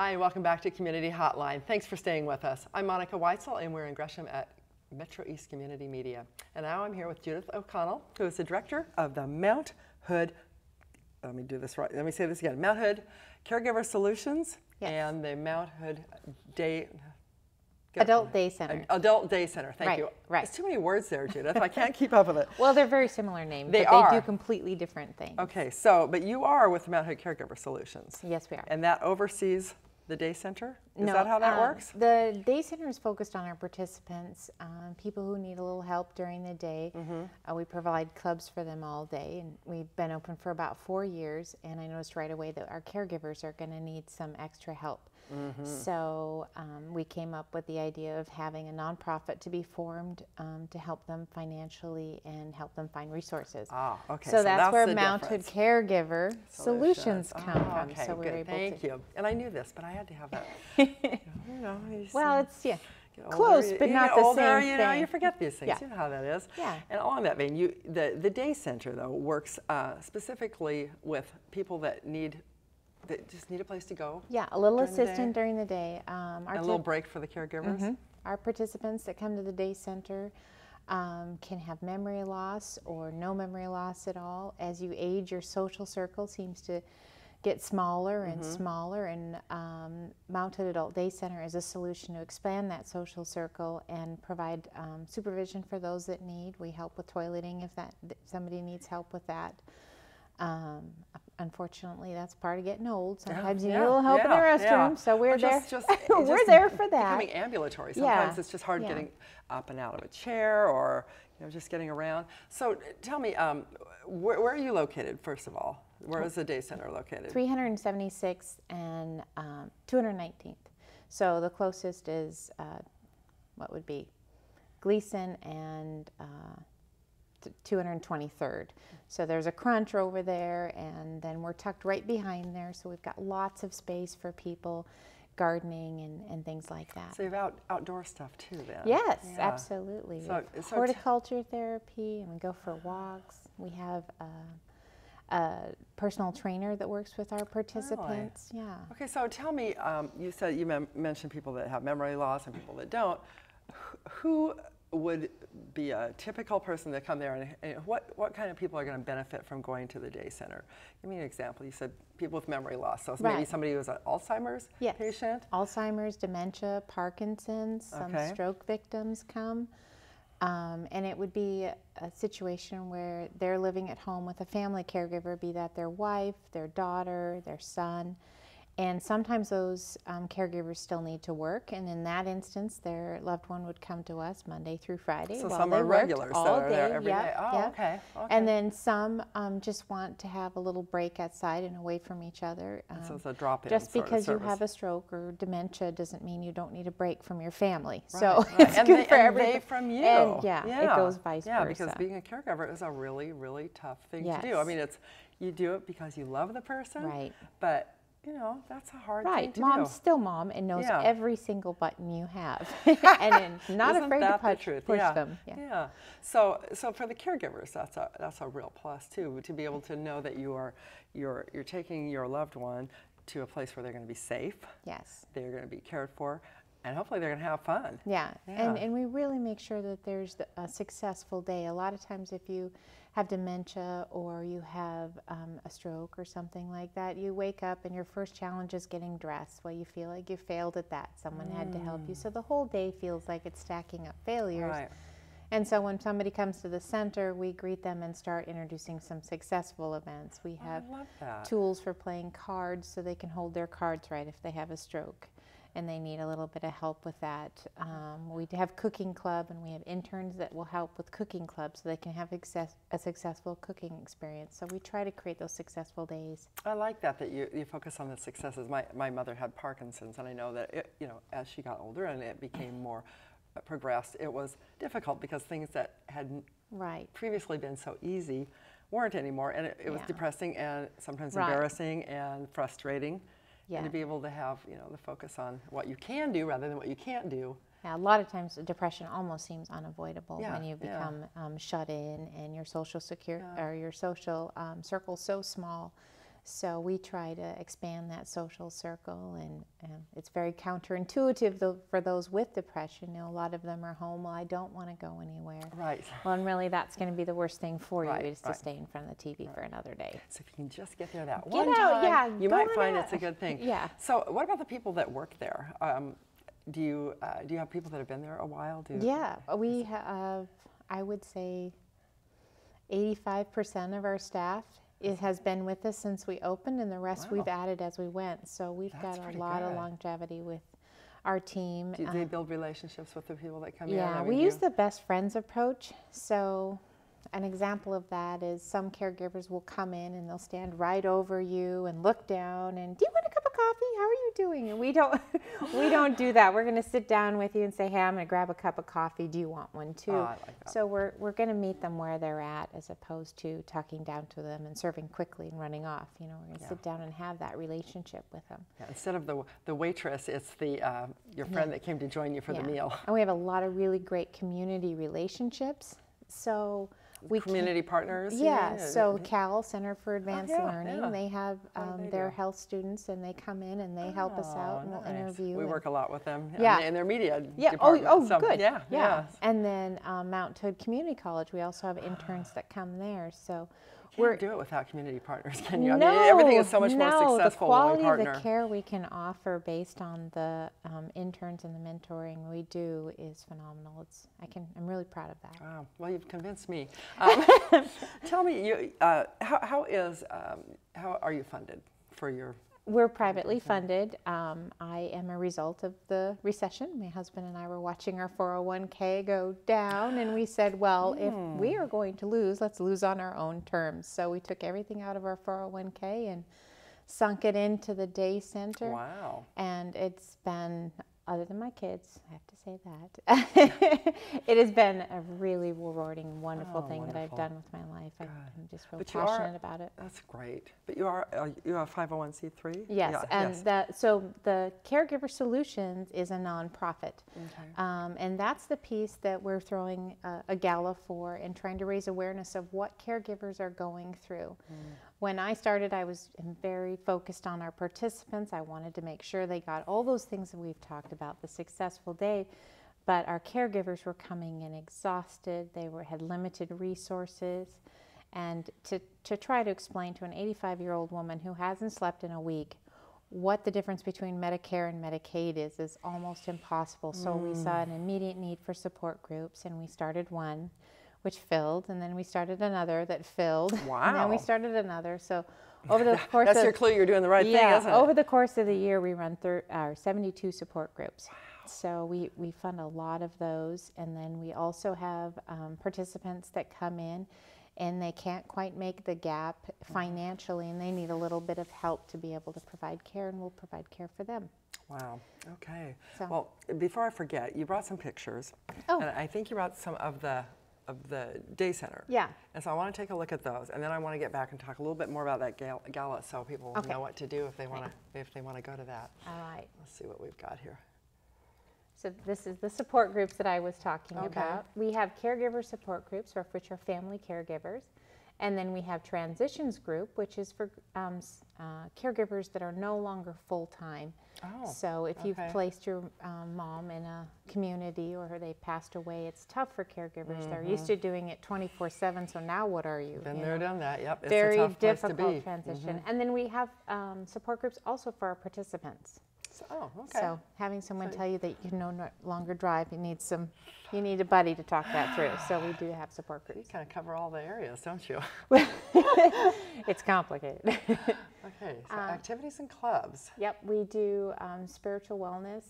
Hi, welcome back to Community Hotline. Thanks for staying with us. I'm Monica Weitzel, and we're in Gresham at MetroEast Community Media. And now I'm here with Judith O'Connell, who is the director of the Mount Hood, let me do this right, let me say this again, Mount Hood Caregiver Solutions, yes, and the Mount Hood Adult Day Center. Adult Day Center, thank you. Right. There's too many words there, Judith. I can't keep up with it. Well, they're very similar names, they do completely different things. Okay, so, but you are with the Mount Hood Caregiver Solutions. Yes, we are. And that oversees the day center? Is no, that how that works? The day center is focused on our participants, people who need a little help during the day. Mm-hmm. We provide clubs for them all day, and we've been open for about 4 years, and I noticed right away that our caregivers are going to need some extra help. Mm-hmm. So we came up with the idea of having a nonprofit to be formed to help them financially and help them find resources. Ah, okay. So that's where Mount Hood Caregiver Solutions come from. Okay, so we were able Thank you. And I knew this, but I had to have that. Well, it's close, but not the same you thing. know, you forget these things. Yeah. You know how that is. Yeah. And along that vein, the day center though works specifically with people that just need a place to go. Yeah, a little assistance during the day. A little break for the caregivers. Mm-hmm. Our participants that come to the day center can have memory loss or no memory loss at all. As you age, your social circle seems to get smaller and smaller, and Mount Hood Adult Day Center is a solution to expand that social circle and provide supervision for those that need. We help with toileting if somebody needs help with that. Unfortunately, that's part of getting old. Sometimes you need a little help in the restroom, so we're there. We're there for that. Becoming ambulatory. Sometimes it's just hard getting up and out of a chair, or just getting around. So tell me, where are you located? First of all, where is the day center located? 376th and 219th. So the closest is what would be Gleason and 223rd. So there's a crunch over there, and then we're tucked right behind there, so we've got lots of space for people gardening and things like that. So you have outdoor stuff too then? Yes, absolutely. So horticulture therapy, and we go for walks. We have a personal trainer that works with our participants. Really? Yeah. Okay, so tell me, you said you mentioned people that have memory loss and people that don't. Who would be a typical person to come there, and what kind of people are going to benefit from going to the day center? Give me an example. You said people with memory loss, so maybe somebody who's an Alzheimer's patient? Alzheimer's, dementia, Parkinson's, some stroke victims come. And it would be a situation where they're living at home with a family caregiver, be that their wife, their daughter, their son. And sometimes those caregivers still need to work, and in that instance, their loved one would come to us Monday through Friday. So while some they are regulars that are there every day. Oh, okay. And then some just want to have a little break outside and away from each other. So it's a drop-in Just sort of because you service. have a stroke or dementia doesn't mean you don't need a break from your family. Right, So right. it's good for everybody. everybody. From you. And it goes vice versa. Yeah, because being a caregiver is a really, really tough thing to do. I mean, you do it because you love the person, right? But that's a hard thing to do. Mom's still mom and knows every single button you have, and not afraid to push them. Yeah. So for the caregivers, that's a real plus too, to be able to know that you're taking your loved one to a place where they're going to be safe. Yes. They're going to be cared for, and hopefully they're going to have fun. Yeah. And we really make sure that there's a successful day. A lot of times, if you have dementia or you have a stroke or something like that, you wake up and your first challenge is getting dressed. Well, you feel like you failed at that. Someone had to help you. So the whole day feels like it's stacking up failures. Right. And so when somebody comes to the center, we greet them and start introducing some successful events. We have tools for playing cards so they can hold their cards right if they have a stroke and they need a little bit of help with that. We have cooking club, and we have interns that will help with cooking club so they can have a successful cooking experience. So we try to create those successful days. I like that you focus on the successes. My mother had Parkinson's, and I know that as she got older and it became more progressed, it was difficult because things that had previously been so easy weren't anymore, and it was depressing and sometimes embarrassing and frustrating. And to be able to have the focus on what you can do rather than what you can't do. Yeah, a lot of times depression almost seems unavoidable when you become shut in and your social or your social circle so small So we try to expand that social circle, and it's very counterintuitive for those with depression. You know, a lot of them are home. Well, I don't want to go anywhere. Right. Well, and really, that's going to be the worst thing for you, is to right. stay in front of the TV for another day. So if you can just get there that Get one out, time, yeah, you go might on find out. it's a good thing. Yeah. So what about the people that work there? Do you have people that have been there a while? Yeah, we have, I would say 85% of our staff has been with us since we opened, and the rest we've added as we went. So we've got a lot of longevity with our team. Do they build relationships with the people that come in? Yeah, we use the best friends approach. So an example of that is some caregivers will come in and they'll stand right over you and look down and, do you want a cup of coffee? How are you doing? And we don't do that. We're going to sit down with you and say, hey, I'm going to grab a cup of coffee. Do you want one too? I like that. So we're going to meet them where they're at, as opposed to talking down to them and serving quickly and running off. You know, we're going to sit down and have that relationship with them. Yeah, instead of the waitress, it's the your friend that came to join you for the meal. And we have a lot of really great community relationships. So community partners? Yeah, so CAL, Center for Advanced Learning, they have their health students, and they come in and they help us out, and we'll interview. We work a lot with them in their media department. Oh, so, good. Yeah. And then Mount Hood Community College, we also have interns that come there. So you can't do it without community partners, can you? No, I mean, everything is so much more successful when we partner. The quality of the care we can offer based on the interns and the mentoring we do is phenomenal. I'm really proud of that. Wow. Well, you've convinced me. Tell me, how are you funded for your? We're privately funded. I am a result of the recession. My husband and I were watching our 401k go down, and we said, well, if we are going to lose, let's lose on our own terms. So we took everything out of our 401k and sunk it into the day center. Wow. And it's been, other than my kids, I have to say that, it has been a really rewarding, wonderful thing that I've done with my life. I'm just real passionate about it. That's great. But you are 501c3? Yes, so the Caregiver Solutions is a nonprofit. Okay. And that's the piece that we're throwing a gala for, and trying to raise awareness of what caregivers are going through. When I started, I was very focused on our participants. I wanted to make sure they got all those things that we've talked about, the successful day, but our caregivers were coming in exhausted. They had limited resources. And to try to explain to an 85-year-old woman who hasn't slept in a week what the difference between Medicare and Medicaid is almost impossible. So we saw an immediate need for support groups, and we started one, which filled, and then we started another that filled. Wow. And then we started another. So over the course That's your clue, you're doing the right thing, isn't it? Over the course of the year, we run 72 support groups. Wow. So we fund a lot of those, and then we also have participants that come in and they can't quite make the gap financially, and they need a little bit of help to be able to provide care, and we'll provide care for them. Wow. Okay. So. Well, before I forget, you brought some pictures. Oh. And I think you brought some of the day center. Yeah. And so I want to take a look at those, and then I want to get back and talk a little bit more about that gala, so people know what to do if they want to go to that. All right. Let's see what we've got here. So this is the support groups that I was talking about. We have caregiver support groups, which are family caregivers. And then we have transitions group, which is for caregivers that are no longer full-time. Oh, so if you've placed your mom in a community, or they passed away, it's tough for caregivers. They're used to doing it 24/7, so now what are you? Been there, done that, yep. It's very a tough place to difficult be. transition. And then we have support groups also for our participants. Oh, okay. So having someone tell you that you can no longer drive, you need a buddy to talk that through. So we do have support groups. You kind of cover all the areas, don't you? It's complicated. Okay, so activities and clubs. Yep, we do spiritual wellness.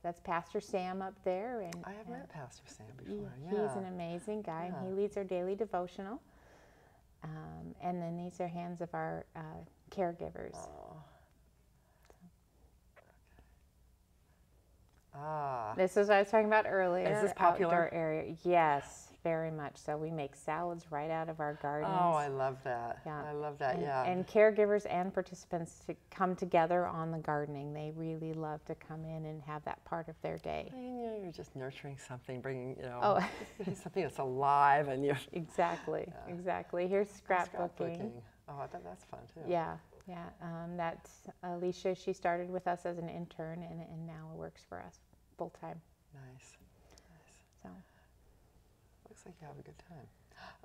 That's Pastor Sam up there. And I have met Pastor Sam before, He's an amazing guy, and he leads our daily devotional. And then these are hands of our caregivers. Oh. This is what I was talking about earlier. Is this popular? Outdoor area. Yes. very much so. We make salads right out of our gardens. Oh, I love that. Yeah. I love that, And caregivers and participants to come together on the gardening. They really love to come in and have that part of their day. You're just nurturing something, bringing, something that's alive, and you. Exactly, exactly. Here's scrapbooking. Oh, I bet that's fun too. Yeah. That's Alicia. She started with us as an intern, and now works for us full time. Nice. So. Looks like you have a good time.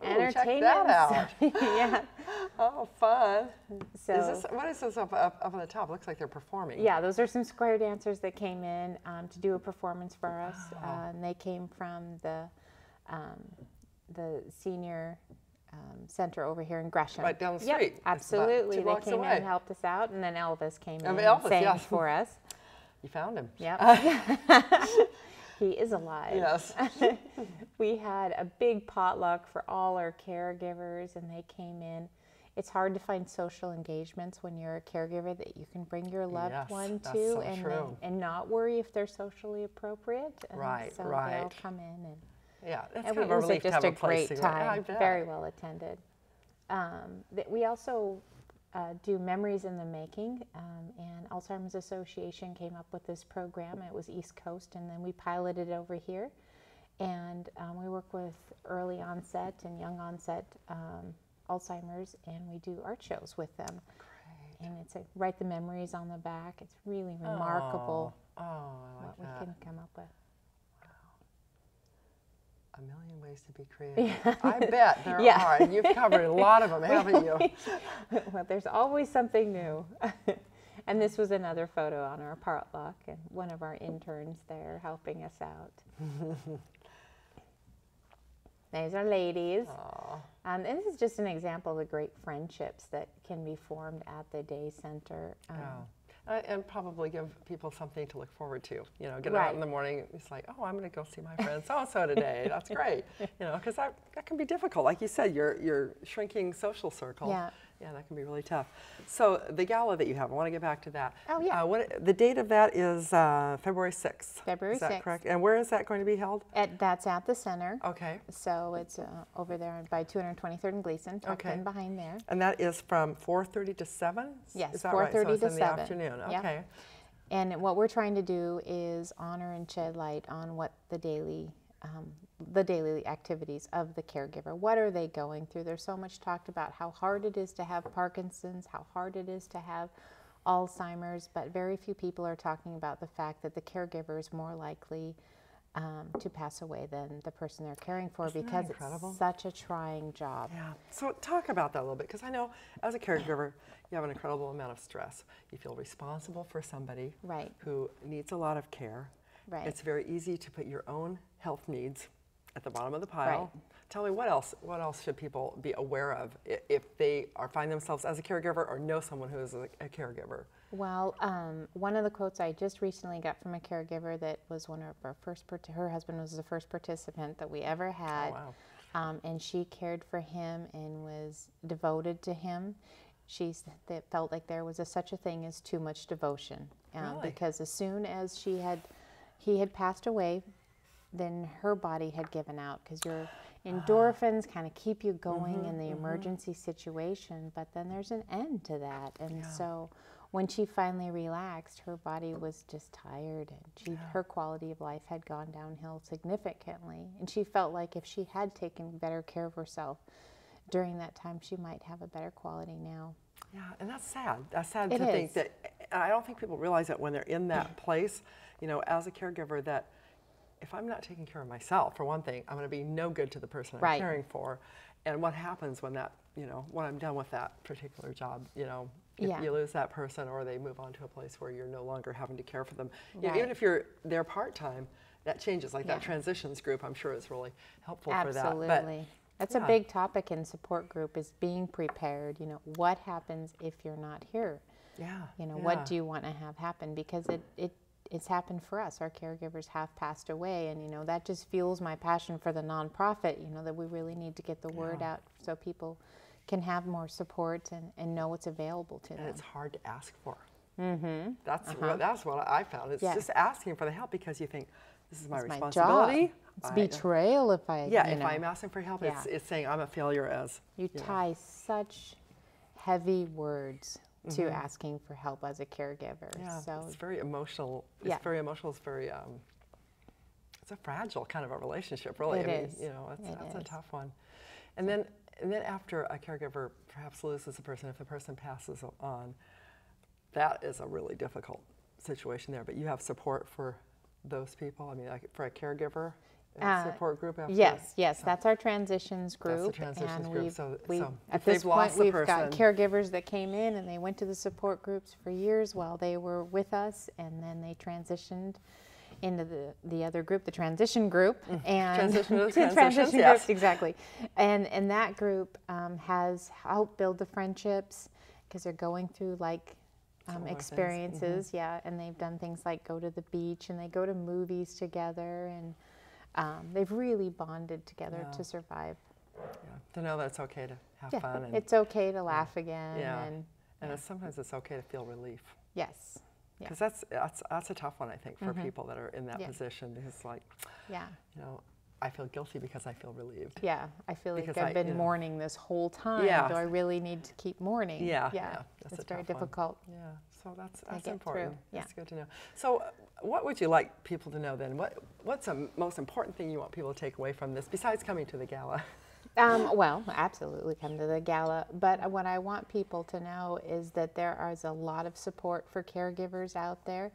Oh, check that out. Yeah. Oh, fun. So, what is this up on the top? Looks like they're performing. Yeah, those are some square dancers that came in to do a performance for us. And they came from the senior center over here in Gresham. Right down the street. Yep, absolutely. They came in and helped us out, and then Elvis came in and sang for us. You found him. Yep. He is alive. Yes. We had a big potluck for all our caregivers, and they came in. It's hard to find social engagements when you're a caregiver that you can bring your loved one to, so true. And not worry if they're socially appropriate. Right, so right. they'll come in and that's and kind of a relief to have a place just a great to time. go. Very well attended. We also do Memories in the Making, and Alzheimer's Association came up with this program. It was East Coast, and then we piloted it over here. And we work with early onset and young onset Alzheimer's, and we do art shows with them. Great. And it's write the memories on the back. It's really remarkable what we can come up with. A million ways to be creative. I bet there are, and you've covered a lot of them, haven't you? Well, there's always something new. And this was another photo on our potluck, and one of our interns there helping us out. These are ladies. And this is just an example of the great friendships that can be formed at the day center. And probably give people something to look forward to. Get out in the morning, it's like, oh, I'm going to go see my friend so-and-so today. That's great. Because that can be difficult. Like you said, your shrinking social circle. Yeah, that can be really tough. So the gala that you have, I want to get back to that. Oh, yeah. The date of that is February 6th. February 6th. Is that correct? And where is that going to be held? That's at the center. Okay. So it's over there by 223rd and Gleason, tucked in behind there. And that is from 4:30 to 7? Yes, is that 4:30 right? So it's to in 7. The afternoon. Yep. Okay. And what we're trying to do is honor and shed light on what the daily activities of the caregiver. What are they going through? There's so much talked about how hard it is to have Parkinson's, how hard it is to have Alzheimer's, but very few people are talking about the fact that the caregiver is more likely to pass away than the person they're caring for. Isn't because that incredible? It's such a trying job. Yeah. So talk about that a little bit, because I know as a caregiver, you have an incredible amount of stress. You feel responsible for somebody who needs a lot of care. Right. It's very easy to put your own health needs at the bottom of the pile. Tell me, what else should people be aware of if they find themselves as a caregiver or know someone who is a caregiver? Well, one of the quotes I just recently got from a caregiver that was one of our first, her husband was the first participant that we ever had. Oh, wow. And she cared for him and was devoted to him. She felt like there was such a thing as too much devotion. Really? Because as soon as he had passed away, then her body had given out, because your endorphins kind of keep you going in the emergency situation, but then there's an end to that. And so when she finally relaxed, her body was just tired, and her quality of life had gone downhill significantly. And she felt like if she had taken better care of herself during that time, she might have a better quality now. Yeah, and that's sad. That's sad to think that. I don't think people realize that when they're in that place, as a caregiver, that if I'm not taking care of myself, for one thing, I'm going to be no good to the person I'm caring for. And what happens when when I'm done with that particular job, if you lose that person or they move on to a place where you're no longer having to care for them. Even if you're there part-time, that changes. Like that transitions group, I'm sure is really helpful for that. Absolutely. That's a big topic in support group, is being prepared. What happens if you're not here? What do you want to have happen? Because it's happened for us. Our caregivers have passed away, and that just fuels my passion for the nonprofit, that we really need to get the word out so people can have more support and know what's available to them. And it's hard to ask for. Mm-hmm. That's what I found. It's just asking for the help, because you think, this is my responsibility. My job. It's betrayal if I, if I'm asking for help, it's saying I'm a failure as. You tie such heavy words to asking for help as a caregiver. Yeah, so it's very emotional. It's very emotional. It's very, it's a fragile kind of a relationship, really. It is. You know, that's a tough one. And then after a caregiver perhaps loses a person, if the person passes on, that is a really difficult situation there. But you have support for those people? I mean, like for a caregiver? Support group after? Yes, that's our transitions group. That's the transitions group. So at this point, we've got caregivers that came in and they went to the support groups for years while they were with us, and then they transitioned into the other group, the transition group, and transition groups, exactly. And that group has helped build the friendships because they're going through like experiences, and they've done things like go to the beach and they go to movies together, and they've really bonded together to survive. Yeah. To know that it's okay to have fun. And it's okay to laugh again. Yeah. And sometimes it's okay to feel relief. Yes. Because that's a tough one, I think, for people that are in that position. Because, like, you know, I feel guilty because I feel relieved. Yeah, I feel like I've been mourning this whole time. Do I really need to keep mourning? Yeah. That's it's very difficult. Yeah, so that's important. Yeah. That's good to know. So what would you like people to know then? What's the most important thing you want people to take away from this, besides coming to the gala? Well, absolutely come to the gala. But what I want people to know is that there is a lot of support for caregivers out there.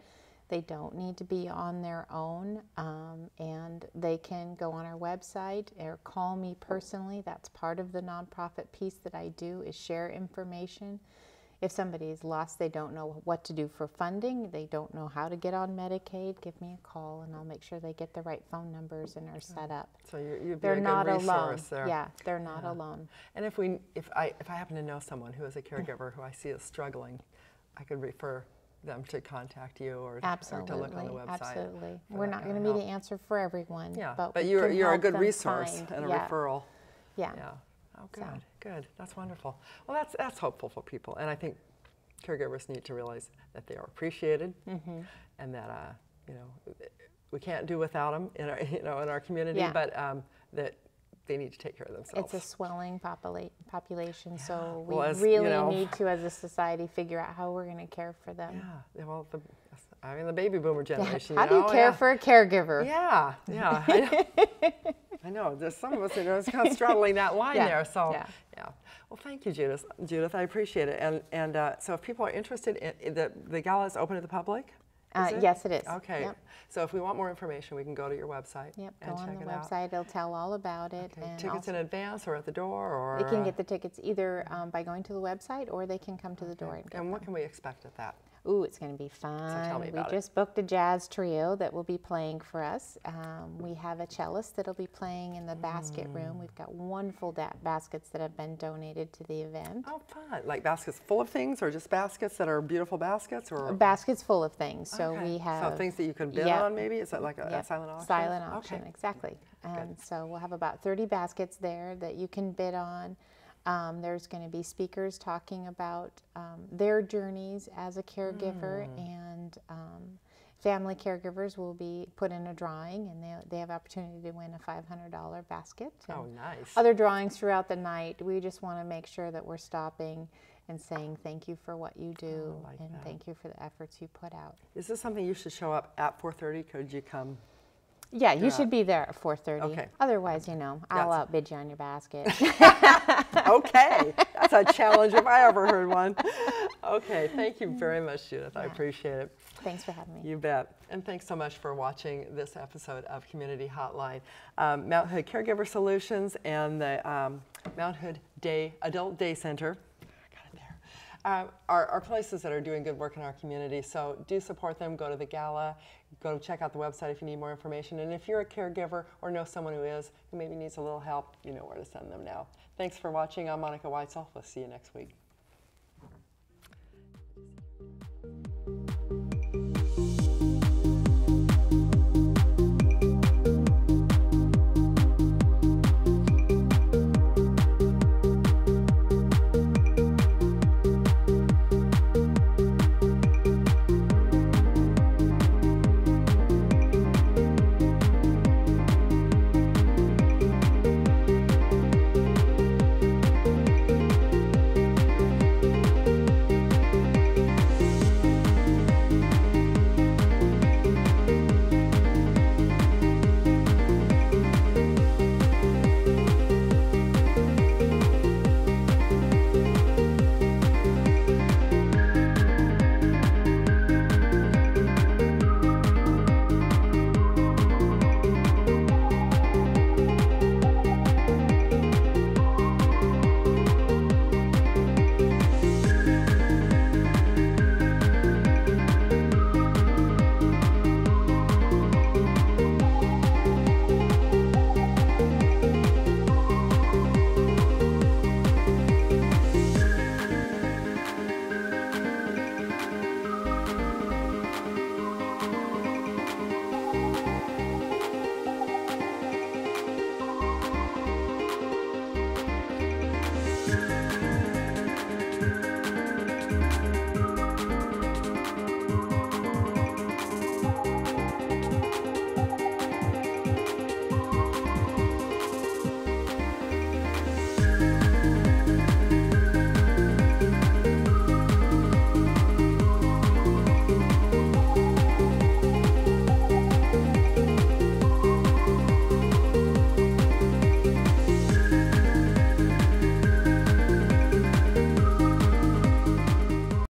They don't need to be on their own, and they can go on our website or call me personally. That's part of the nonprofit piece that I do, is share information. If somebody is lost, they don't know what to do for funding, they don't know how to get on Medicaid, give me a call and I'll make sure they get the right phone numbers and are set up. So you'd be they're a good not resource alone. there. Yeah, they're not alone. And if I happen to know someone who is a caregiver who I see is struggling, I could refer them to contact you or to look on the website. Absolutely. We're not going to be the answer for everyone. Yeah, but you're a good resource and a referral. Yeah. Oh, good. That's wonderful. Well, that's hopeful for people, and I think caregivers need to realize that they are appreciated, and that we can't do without them in our community, but that they need to take care of themselves. It's a swelling population, so we really need to, as a society, figure out how we're going to care for them. Yeah. Well, the baby boomer generation. How do you care for a caregiver? Yeah. I know. There's some of us that are kind of straddling that line there. So yeah. Well, thank you, Judith. I appreciate it. And so if people are interested in the gala is open to the public. Yes, it is. Okay. Yep. So if we want more information, we can go to your website. Yep. Go on the website. It'll tell all about it. Okay. And tickets in advance or at the door, or they can get the tickets either by going to the website, or they can come to the door. And what can we expect at that? Ooh, it's going to be fun. So tell me about we just booked a jazz trio that will be playing for us. We have a cellist that'll be playing in the basket room. We've got wonderful baskets that have been donated to the event. Oh, fun. Like baskets full of things, or just baskets that are beautiful baskets? Or baskets full of things. So we have... So things that you can bid on, maybe? Is that like a silent auction? Silent auction, exactly. And so we'll have about 30 baskets there that you can bid on. There's going to be speakers talking about their journeys as a caregiver, and family caregivers will be put in a drawing, and they have opportunity to win a $500 basket. Oh, nice. Other drawings throughout the night. We just want to make sure that we're stopping and saying thank you for what you do, thank you for the efforts you put out. Is this something you should show up at 4:30? Could you come? Yeah, you should be there at 4:30. Okay. Otherwise, I'll outbid you on your basket. Okay, that's a challenge if I ever heard one. Okay, thank you very much, Judith. I appreciate it. Thanks for having me. You bet. And thanks so much for watching this episode of Community Hotline. Mount Hood Caregiver Solutions and the Mount Hood Adult Day Center are places that are doing good work in our community. So do support them. Go to the gala. Go check out the website if you need more information. And if you're a caregiver or know someone who maybe needs a little help, you know where to send them now. Thanks for watching. I'm Monica Weitzel. We'll see you next week.